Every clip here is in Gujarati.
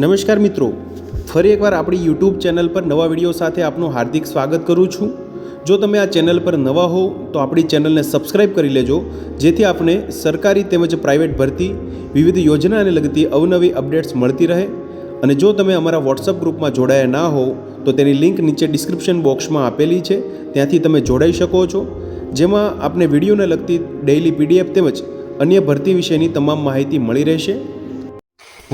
નમસ્કાર મિત્રો, ફરી એકવાર આપણી યુટ્યુબ ચેનલ પર નવા વિડીયો સાથે આપનું હાર્દિક સ્વાગત કરું છું। જો તમે આ ચેનલ પર નવા હો તો આપણી ચેનલને સબસ્ક્રાઇબ કરી લેજો, જેથી આપને સરકારી તેમજ પ્રાઇવેટ ભરતી વિવિધ યોજનાને લગતી અવનવી અપડેટ્સ મળતી રહે। અને જો તમે અમારા વોટ્સઅપ ગ્રુપમાં જોડાયા ના હો તો તેની લિંક નીચે ડિસ્ક્રિપ્શન બોક્સમાં આપેલી છે, ત્યાંથી તમે જોડાઈ શકો છો, જેમાં આપને વિડીયોને લગતી ડેઇલી પીડીએફ તેમજ અન્ય ભરતી વિશેની તમામ માહિતી મળી રહેશે।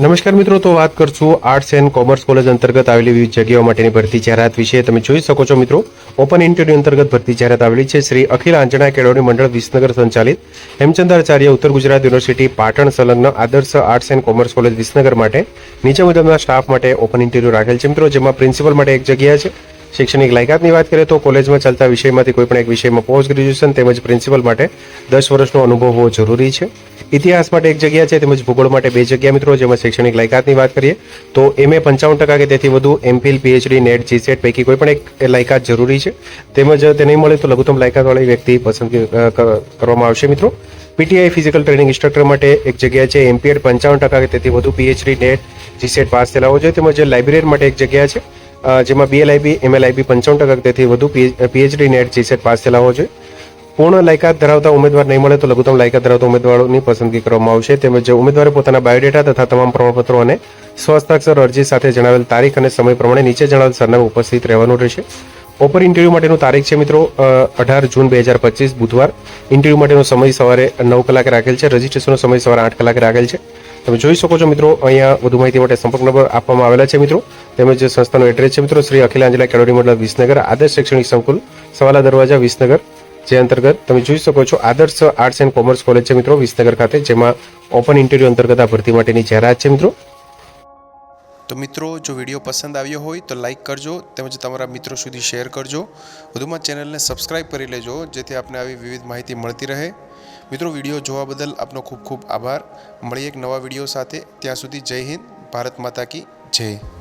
નમસ્કાર મિત્રો, તો વાત કરશું આર્ટ્સ એન્ડ કોમર્સ કોલેજ અંતર્ગત આવેલી વિવિધ જગ્યાઓ માટેની ભરતી જાહેરાત વિશે। તમે જોઈ શકો છો મિત્રો, ઓપન ઇન્ટરવ્યુ અંતર્ગત ભરતી જાહેરાત આવેલી છે। શ્રી અખિલ આંજણા કેળવણી મંડળ વિસનગર સંચાલિત હેમચંદ્રાચાર્ય ઉત્તર ગુજરાત યુનિવર્સિટી પાટણ સંલગ્ન આદર્શ arts and commerce college Visnagar માટે નીચે મુજબના સ્ટાફ માટે ઓપન ઇન્ટરવ્યુ રાખેલ છે મિત્રો, જેમાં પ્રિન્સિપલ માટે એક જગ્યા છે। શૈક્ષણિક લાયકાતની વાત કરીએ તો કોલેજમાં ચાલતા વિષયમાંથી કોઈપણ એક વિષયમાં પોસ્ટ ગ્રેજ્યુએશન તેમજ પ્રિન્સિપલ માટે 10 વર્ષનો અનુભવ હોવો જરૂરી છે। ઇતિહાસ માટે એક જગ્યા છે તેમજ ભૂગોળ માટે 2 જગ્યા મિત્રો, જેમાં શૈક્ષણિક લાયકાતની વાત કરીએ તો MA 55% કે તેથી વધુ, MPhil PhD નેટ GSET પૈકી કોઈપણ એક લાયકાત જરૂરી છે, તેમજ તે નહીં મળે તો લઘુત્તમ લાયકાતવાળી વ્યક્તિ પસંદગી કરવામાં આવશે મિત્રો। PTI ફિઝિકલ ટ્રેનિંગ ઇન્સ્ટ્રક્ટર માટે એક જગ્યા છે, MPED 55% કે તેથી વધુ, PhD નેટ GSET પાસ થયેલા હોવો જોઈએ, તેમજ લાઇબ્રેરિયન માટે એક જગ્યા છે, જેમાં BLIB MLIB 55% કે તેથી વધુ, PhD નેટ GSET પાસ થયેલા હોવો જોઈએ। પૂર્ણ લાયકાત ધરાવતા ઉમેદવાર નહીં મળે તો લઘુત્તમ લાયકાત ધરાવતા ઉમેદવારોની પસંદગી કરવામાં આવશે, તેમજ ઉમેદવારે પોતાના બાયોડેટા તથા તમામ પ્રમાણપત્રો અને સ્વહસ્તાક્ષર અરજી સાથે જણાવેલ તારીખ અને સમય પ્રમાણે નીચે જણાવેલ સરનામે ઉપસ્થિત રહેવાનું રહેશે। ઓપન ઇન્ટરવ્યુ માટેનું તારીખ છે મિત્રો 18 જૂન 2025 બુધવાર। ઇન્ટરવ્યુ માટેનો સમય સવારે 9 કલાકે રાખેલ છે, રજીસ્ટ્રેશનનો સમય સવારે 8 કલાકે રાખેલ છે। તમે જોઈ શકો છો મિત્રો, અહીંયા વધુ માહિતી માટે સંપર્ક નંબર આપવામાં આવેલા છે મિત્રો, તેમજ સંસ્થાનું એડ્રેસ છે મિત્રો શ્રી અખિલ આંજલા કેળવણી મંડળ વિસનગર આદર્શ શૈક્ષણિક સંકુલ સવાલા દરવાજા વિસનગર, જે અંતર્ગત તમે જોઈ શકો છો આદર્શ આર્ટ્સ એન્ડ કોમર્સ કોલેજ છે મિત્રો વિસનગર ખાતે, જેમાં ઓપન ઇન્ટરવ્યુ અંતર્ગત આ ભરતી માટેની જાહેરાત છે મિત્રો। તો મિત્રો, જો વિડીયો પસંદ આવ્યો હોય તો લાઇક કરજો તેમજ તમારા મિત્રો સુધી શેર કરજો, વધુમાં ચેનલને સબસ્ક્રાઇબ કરી લેજો, જેથી આપને આવી વિવિધ માહિતી મળતી રહે। મિત્રો, વિડીયો જોવા બદલ આપનો ખૂબ ખૂબ આભાર। મળીએ એક નવા વિડીયો સાથે, ત્યાં સુધી જય હિન્દ, ભારત માતા કી જય।